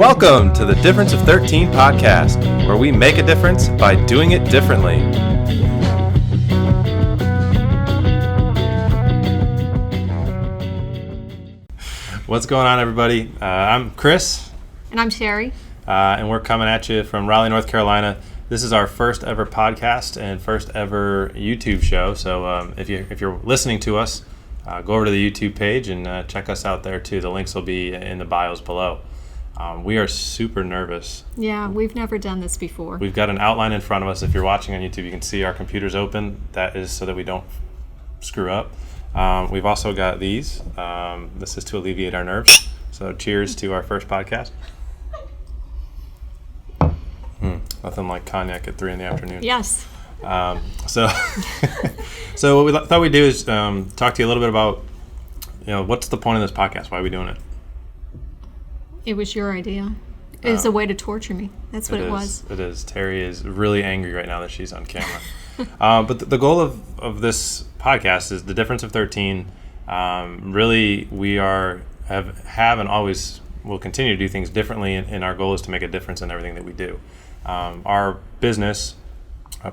Welcome to the Difference of 13 podcast, where we make a difference by doing it differently. What's going on, everybody? I'm Chris. And I'm Teri. And we're coming at you from Raleigh, North Carolina. This is our first ever podcast and first ever YouTube show. So if you're listening to us, go over to the YouTube page and check us out there too. The links will be in the bios below. We are super nervous. Yeah, we've never done this before. We've got an outline in front of us. If you're watching on YouTube, you can see our computers open. That is so that we don't screw up. We've also got these. This is to alleviate our nerves. So cheers to our first podcast. Nothing like cognac at 3 p.m. Yes. So what we thought we'd do is talk to you a little bit about, what's the point of this podcast? Why are we doing it? It was your idea. It was a way to torture me. That's what it was. It is. Teri is really angry right now that she's on camera. But the goal of this podcast is the difference of 13. Really, we have and always will continue to do things differently, and our goal is to make a difference in everything that we do. Our business,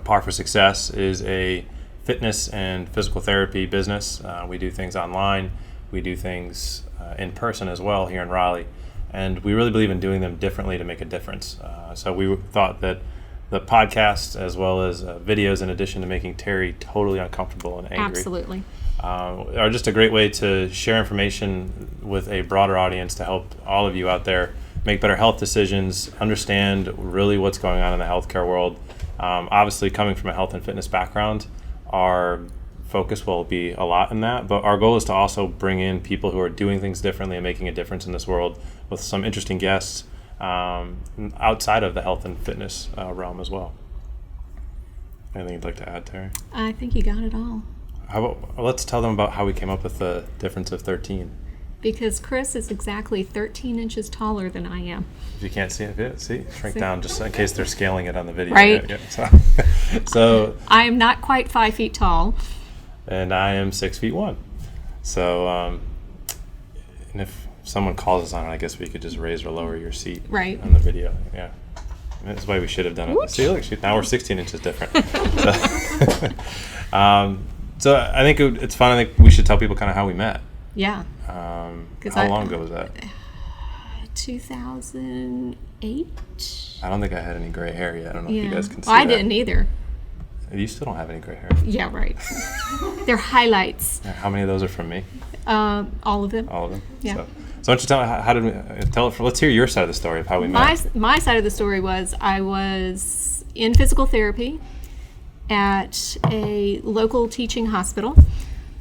Par for Success, is a fitness and physical therapy business. We do things online. We do things in person as well here in Raleigh. And we really believe in doing them differently to make a difference. So we thought that the podcast, as well as videos, in addition to making Teri totally uncomfortable and angry, absolutely, are just a great way to share information with a broader audience to help all of you out there make better health decisions, understand really what's going on in the healthcare world. Obviously, coming from a health and fitness background, our focus will be a lot in that, but our goal is to also bring in people who are doing things differently and making a difference in this world with some interesting guests outside of the health and fitness realm as well. Anything you'd like to add, Teri? I think you got it all. Let's tell them about how we came up with the difference of 13. Because Chris is exactly 13 inches taller than I am. If you can't see it, shrink down just in case they're scaling it on the video. Right. Yeah. So I am not quite 5 feet tall. And I am 6'1". So, and if someone calls us on it, I guess we could just raise or lower your seat right on the video. Yeah, that's why we should have done it. Whoosh. See, look, now we're 16 inches different. So I think it's fun. I think we should tell people kind of how we met. Yeah. How long ago was that? 2008. I don't think I had any gray hair yet. I don't know if you guys can see I that. didn't either. You still don't have any gray hair. Yeah, right. They're highlights. How many of those are from me? All of them. All of them? Yeah. So why don't you how did we tell it? Let's hear your side of the story of how we met. My side of the story was I was in physical therapy at a local teaching hospital.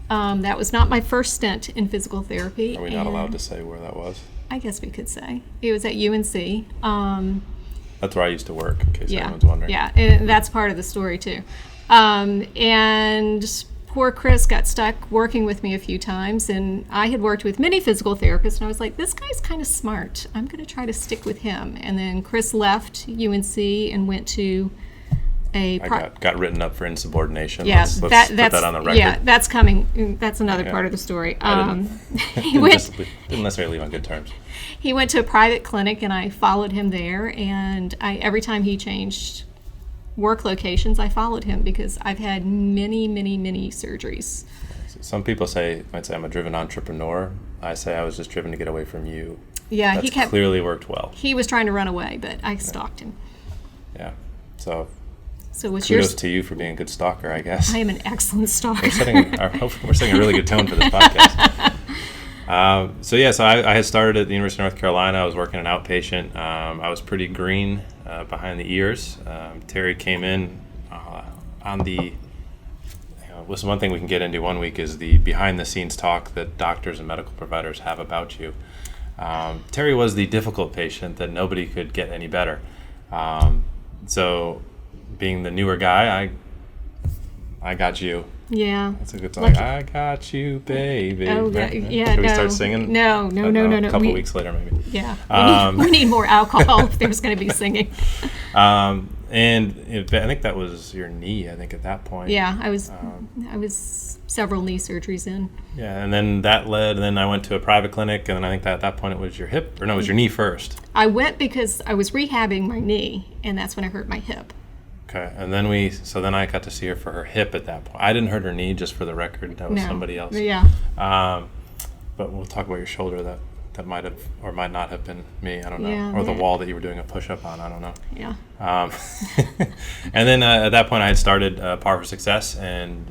That was not my first stint in physical therapy. Are we not allowed to say where that was? I guess we could say. It was at UNC. That's where I used to work, in case anyone's wondering. Yeah, and that's part of the story, too. And poor Chris got stuck working with me a few times, and I had worked with many physical therapists, and I was like, this guy's kind of smart. I'm going to try to stick with him. And then Chris left UNC and went to I got written up for insubordination. Yeah, let's put that on the record. Yeah, that's coming. That's another part of the story. Didn't necessarily leave on good terms. He went to a private clinic, and I followed him there. And every time he changed work locations, I followed him because I've had many, many, many surgeries. Some people might say I'm a driven entrepreneur. I say I was just driven to get away from you. Yeah, That's clearly worked well. He was trying to run away, but I stalked him. Yeah. So what's kudos to you for being a good stalker, I guess. I am an excellent stalker. We're setting a really good tone for this podcast. So I had started at the University of North Carolina. I was working an outpatient. I was pretty green behind the ears. Teri came in on the. One thing we can get into one week is the behind-the-scenes talk that doctors and medical providers have about you. Teri was the difficult patient that nobody could get any better. So, being the newer guy, I got you. Yeah. That's a good song. I got you, baby. Oh, yeah. Should we start singing? No. A couple weeks later, maybe. Yeah. We need more alcohol if there's going to be singing. I think that was your knee, I think, at that point. Yeah, I was several knee surgeries in. Yeah, and then that led, and then I went to a private clinic, and then I think that at that point it was your hip, or no, it was your knee first. I went because I was rehabbing my knee, and that's when I hurt my hip. Okay, and then I got to see her for her hip at that point. I didn't hurt her knee, just for the record. That was somebody else. Yeah. But we'll talk about your shoulder. That might have or might not have been me. I don't know. Yeah, or the wall that you were doing a push-up on. I don't know. Yeah. And then at that point, I had started Par for Success, and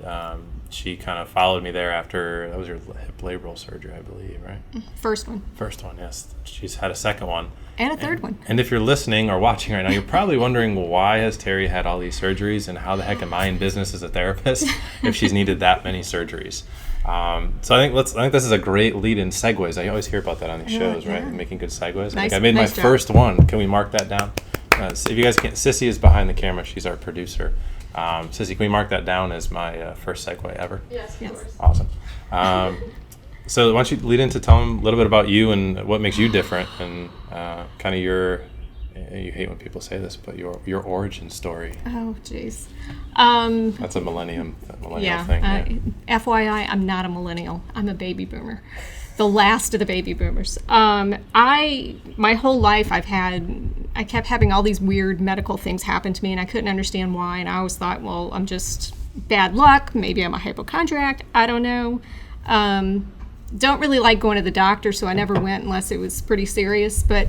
she kind of followed me there after. That was your hip labral surgery, I believe, right? First one. First one, yes. She's had a second one. And a third one. And if you're listening or watching right now, you're probably wondering, why has Teri had all these surgeries, and how the heck am I in business as a therapist if she's needed that many surgeries? So I think this is a great lead-in segues. I always hear about that on these shows, right? Making good segues. I made my first one. Can we mark that down? So if you guys can't, Sissy is behind the camera. She's our producer. Sissy, can we mark that down as my first segue ever? Yes, of course. Awesome. So why don't you lead into tell them a little bit about you and what makes you different, and kind of your, you hate when people say this, but your origin story. Oh, jeez. That's a millennial thing. Yeah. FYI, I'm not a millennial. I'm a baby boomer. The last of the baby boomers. My whole life I kept having all these weird medical things happen to me, and I couldn't understand why, and I always thought, well, I'm just bad luck. Maybe I'm a hypochondriac. I don't know. Don't really like going to the doctor, so I never went unless it was pretty serious, but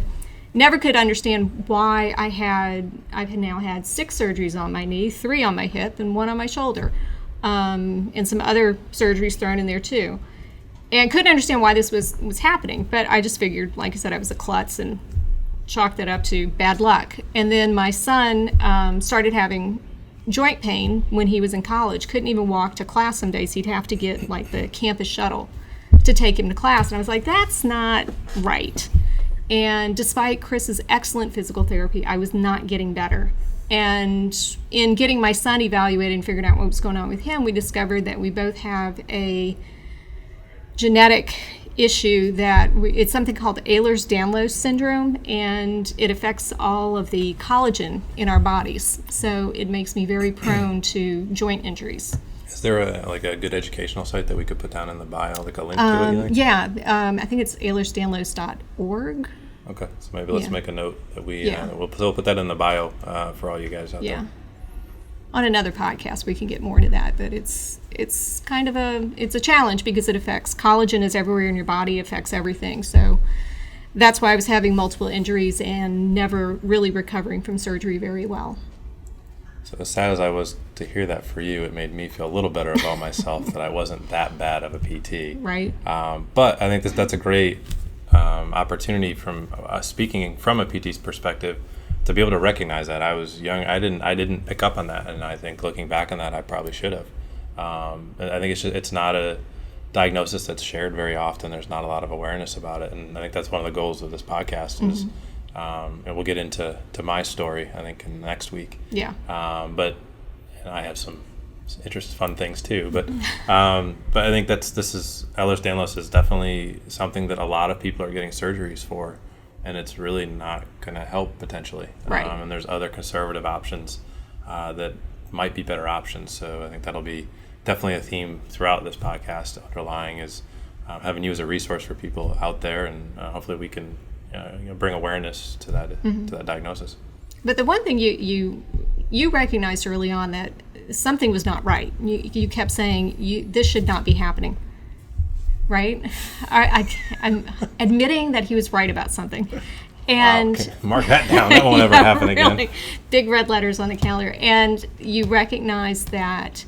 never could understand why I've now had 6 surgeries on my knee, 3 on my hip, and 1 on my shoulder, and some other surgeries thrown in there too. And couldn't understand why this was happening, but I just figured, like I said, I was a klutz and chalked it up to bad luck. And then my son started having joint pain when he was in college. Couldn't even walk to class some days. He'd have to get like the campus shuttle to take him to class. And I was like, that's not right. And despite Chris's excellent physical therapy, I was not getting better. And in getting my son evaluated and figuring out what was going on with him, we discovered that we both have a genetic issue it's something called Ehlers-Danlos syndrome, and it affects all of the collagen in our bodies. So it makes me very prone to joint injuries. Is there a good educational site that we could put down in the bio, like a link to it? You think? Yeah, I think it's Ehlers-Danlos.org. Okay, so maybe let's make a note that we'll put that in the bio for all you guys out there. On another podcast, we can get more into that, but it's kind of a challenge because it affects collagen is everywhere in your body, affects everything. So that's why I was having multiple injuries and never really recovering from surgery very well. So as sad as I was to hear that for you, it made me feel a little better about myself that I wasn't that bad of a PT. Right. But I think that's a great opportunity from speaking from a PT's perspective to be able to recognize that. I was young. I didn't pick up on that, and I think looking back on that, I probably should have. I think it's not a diagnosis that's shared very often. There's not a lot of awareness about it, and I think that's one of the goals of this podcast is. And we'll get into my story, I think, in next week. Yeah. But I have some interesting, fun things too. But I think Ehlers-Danlos is definitely something that a lot of people are getting surgeries for, and it's really not going to help potentially. Right. And there's other conservative options that might be better options. So I think that'll be definitely a theme throughout this podcast. Underlying is having you as a resource for people out there, and hopefully we can. Bring awareness to that diagnosis. But the one thing you recognized early on that something was not right. You kept saying this should not be happening, right? I'm admitting that he was right about something, and wow, okay. Mark that down. That won't ever happen again. Really, big red letters on the calendar, and you recognize that.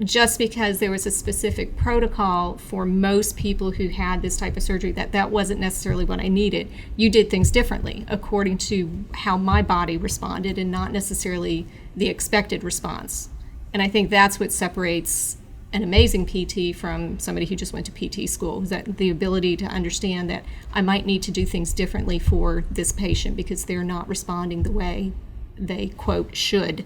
Just because there was a specific protocol for most people who had this type of surgery, that wasn't necessarily what I needed. You did things differently according to how my body responded and not necessarily the expected response. And I think that's what separates an amazing PT from somebody who just went to PT school, is that the ability to understand that I might need to do things differently for this patient because they're not responding the way they, quote, should.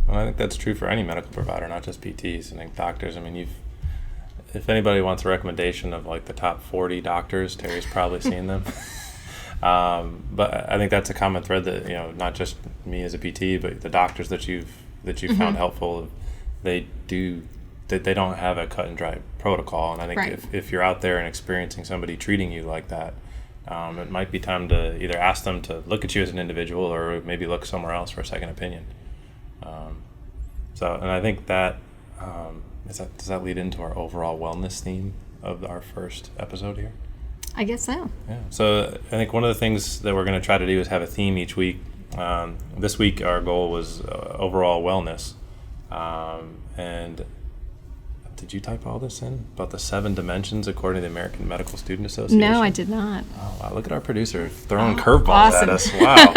Well, I think that's true for any medical provider, not just PTs. I think doctors, if anybody wants a recommendation of like the top 40 doctors, Teri's probably seen them. But I think that's a common thread that, not just me as a PT, but the doctors that you've found helpful, they don't have a cut and dry protocol. And I think Right. if you're out there and experiencing somebody treating you like that, it might be time to either ask them to look at you as an individual or maybe look somewhere else for a second opinion. And I think that, does that lead into our overall wellness theme of our first episode here? I guess so. Yeah. So I think one of the things that we're going to try to do is have a theme each week. This week our goal was overall wellness. And did you type all this in about the 7 dimensions according to the American Medical Student Association? No, I did not. Oh, wow. Look at our producer throwing curveballs awesome. at us. Wow.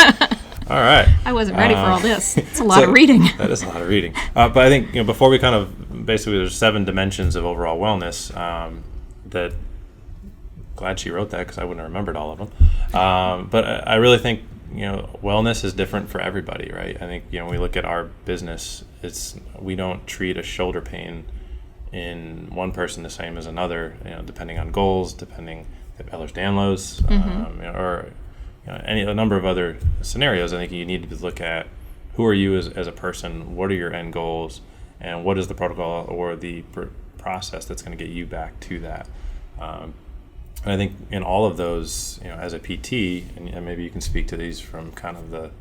All right. I wasn't ready for all this. It's a lot of reading. That is a lot of reading. But I think, before we basically there's 7 dimensions of overall wellness that, glad she wrote that because I wouldn't have remembered all of them. But I really think, wellness is different for everybody, right? I think, when we look at our business, we don't treat a shoulder pain in one person the same as another, depending on goals, depending if Ehlers-Danlos, or a number of other scenarios. I think you need to look at who are you as a person, what are your end goals, and what is the protocol or the process that's going to get you back to that. And I think in all of those, as a PT, and maybe you can speak to these from kind of the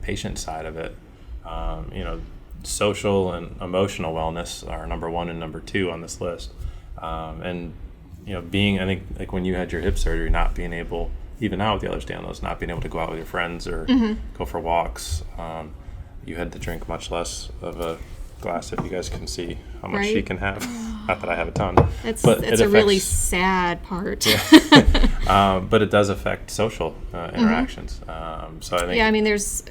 patient side of it, social and emotional wellness are number 1 and number 2 on this list. I think like when you had your hip surgery, not being able, even now with the Ehlers-Danlos, not being able to go out with your friends or go for walks, you had to drink much less of a glass, if you guys can see how much she can have. Not that I have a ton. It's a really sad part. Yeah. But it does affect social interactions. So I think there's,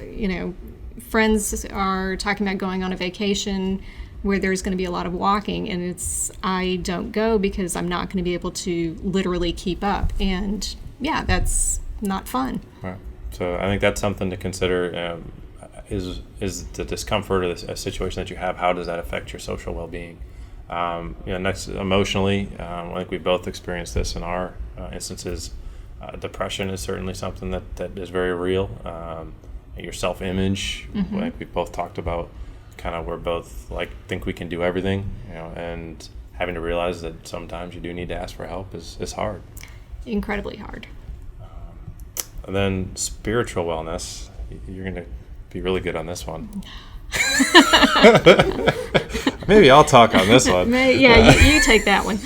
friends are talking about going on a vacation where there's going to be a lot of walking, and I don't go because I'm not going to be able to literally keep up. And that's not fun. Right. So I think that's something to consider. Is the discomfort or a situation that you have, how does that affect your social well-being? Next, emotionally, I think we both experienced this in our instances. Depression is certainly something that is very real. Your self-image, I think we both talked about kind of we're both think we can do everything, and having to realize that sometimes you do need to ask for help is hard. Incredibly hard. And then spiritual wellness, you're going to be really good on this one. Maybe I'll talk on this one. You take that one.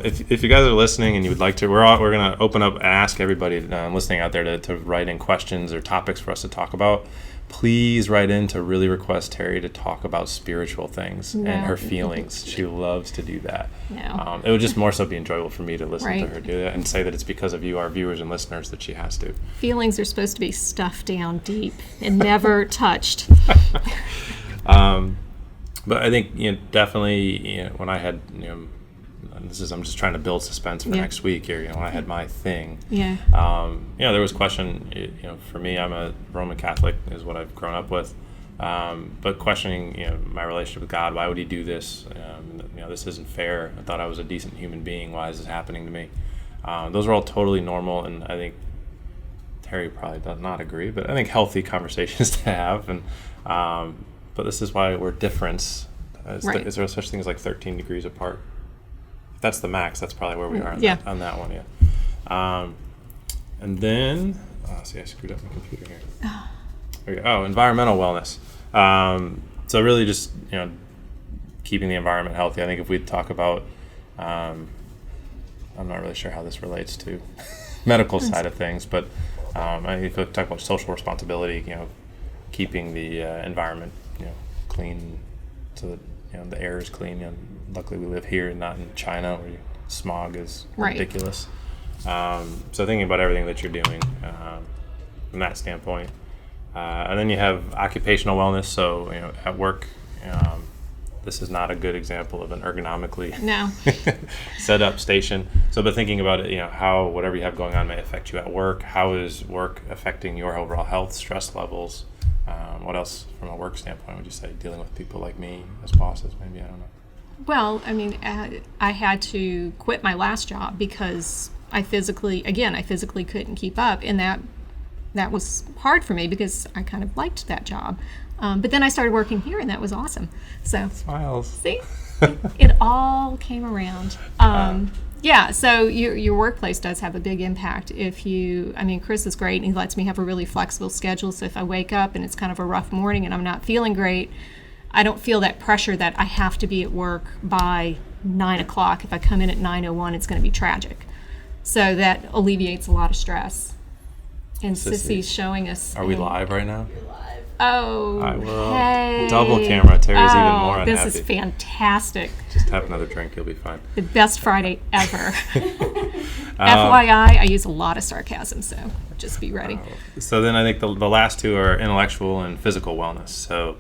If you guys are listening and you would like to, we're going to open up and ask everybody listening out there to write in questions or topics for us to talk about. Please write in to really request Teri to talk about spiritual things and her feelings. She loves to do that. No. It would just more so be enjoyable for me to listen to her do that and say that it's because of you, our viewers and listeners, that she has to. Feelings are supposed to be stuffed down deep and never touched. But I think definitely when I had I'm just trying to build suspense for next week here. When I had my thing, there was question. For me, I'm a Roman Catholic, is what I've grown up with. But questioning, my relationship with God. Why would He do this? This isn't fair. I thought I was a decent human being. Why is this happening to me? Those are all totally normal, and I think Teri probably does not agree. But I think healthy conversations to have, and but this is why we're different. Is there such thing as 13 degrees apart? If that's the max, that's probably where we are on that one. And then, I screwed up my computer here. There we go. Environmental wellness. So really just, keeping the environment healthy. I think if we talk about, I'm not really sure how this relates to medical side of things, but I think if we talk about social responsibility, keeping the environment, clean, so that the air is clean. Luckily, we live here and not in China, where smog is ridiculous. So thinking about everything that you're doing from that standpoint, and then you have occupational wellness. So at work, this is not a good example of an ergonomically set up station. So, but thinking about it, how whatever you have going on may affect you at work. How is work affecting your overall health, stress levels? What else from a work standpoint would you say? Dealing with people like me as bosses, maybe, I don't know. Well, I mean, I had to quit my last job because I physically couldn't keep up, and that was hard for me because I kind of liked that job. But then I started working here, and that was awesome. So Smiles. see, it all came around. Yeah, so your workplace does have a big impact. Chris is great, and he lets me have a really flexible schedule. So if I wake up and it's kind of a rough morning and I'm not feeling great, I don't feel that pressure that I have to be at work by 9 o'clock. If I come in at 9:01, it's going to be tragic. So that alleviates a lot of stress. And Sissy's showing us. Are we live right now? Oh, I will. Hey. Double camera. Teri's even more unhappy. This is fantastic. Just have another drink. You'll be fine. The best Friday ever. FYI, I use a lot of sarcasm, so just be ready. So then I think the last two are intellectual and physical wellness. So,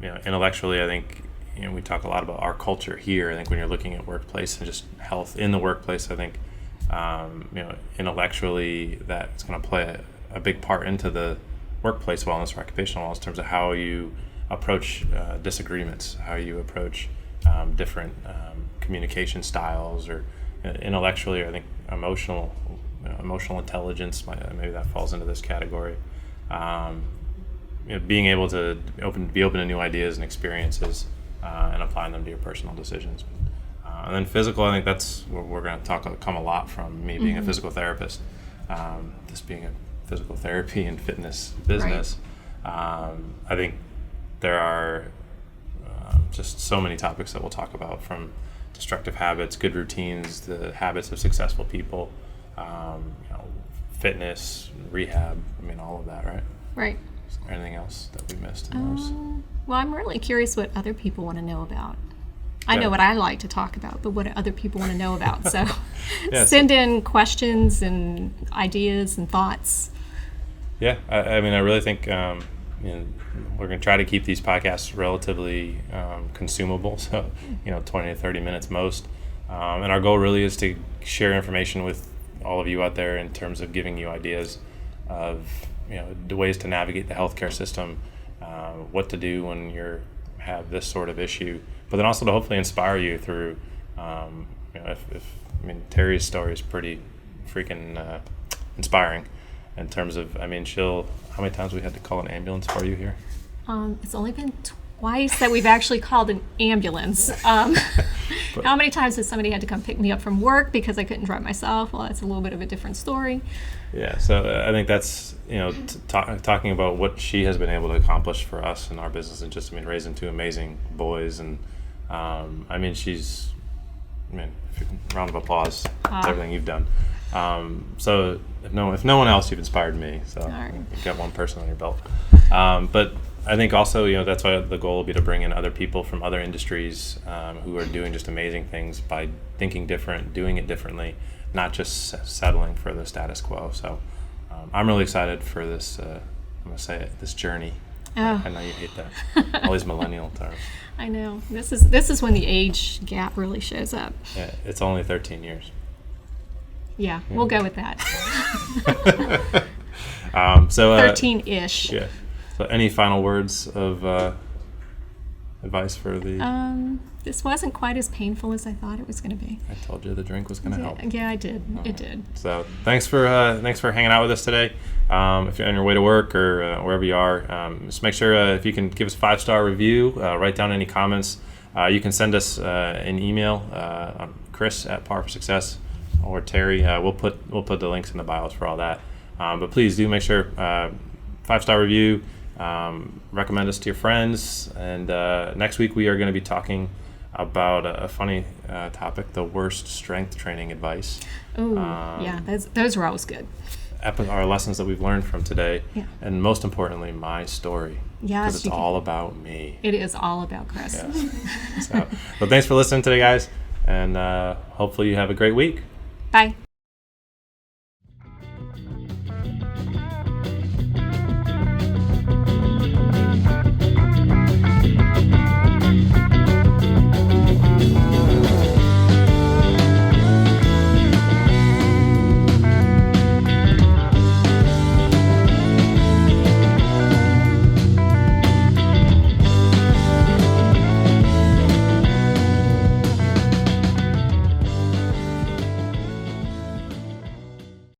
intellectually, I think we talk a lot about our culture here. I think when you're looking at workplace and just health in the workplace, I think intellectually that's going to play a big part into the workplace wellness or occupational wellness in terms of how you approach disagreements, how you approach different communication styles, or intellectually, I think emotional intelligence, maybe that falls into this category. Being able to be open to new ideas and experiences and applying them to your personal decisions. And then physical, I think that's where we're going to come a lot from, me being a physical therapist, this being a physical therapy and fitness business. Right. I think there are just so many topics that we'll talk about, from destructive habits, good routines, the habits of successful people, fitness, rehab, all of that, right? Right. Is there anything else that we missed in those? Well, I'm really curious what other people want to know about. I know what I like to talk about, but what do other people want to know about? So send in questions and ideas and thoughts. Yeah, I really think we're going to try to keep these podcasts relatively consumable, so 20 to 30 minutes most. And our goal really is to share information with all of you out there in terms of giving you ideas of the ways to navigate the healthcare system, what to do when you have this sort of issue, but then also to hopefully inspire you through. Teri's story is pretty freaking inspiring. In terms of, how many times we had to call an ambulance for you here? It's only been twice that we've actually called an ambulance. How many times has somebody had to come pick me up from work because I couldn't drive myself? Well, that's a little bit of a different story. Yeah, so I think that's, talking about what she has been able to accomplish for us in our business, and just, raising two amazing boys. And, she's, round of applause for everything you've done. So if no one else, you've inspired me. So you've got one person on your belt. But I think also, that's why the goal will be to bring in other people from other industries who are doing just amazing things by thinking different, doing it differently, not just settling for the status quo. So I'm really excited for this. I'm going to say it, this journey. Oh. I know you hate that. All these millennial terms. I know. This is when the age gap really shows up. Yeah, it's only 13 years. Yeah, we'll go with that. 13-ish. Yeah. So any final words of advice for the... This wasn't quite as painful as I thought it was going to be. I told you the drink was going to help. Yeah, I did. It did. So thanks for hanging out with us today. If you're on your way to work or wherever you are, just make sure if you can give us a 5-star review, write down any comments. You can send us an email, Chris at Par for Success, or Teri. We'll put the links in the bios for all that. But please do make sure 5-star review. Recommend us to your friends. And next week we are going to be talking about a funny topic: the worst strength training advice. Oh, yeah, those are always good. Our lessons that we've learned from today, and most importantly, my story. Yeah, because it's all about me. It is all about Chris. Yes. Well, thanks for listening today, guys, and hopefully you have a great week. Bye.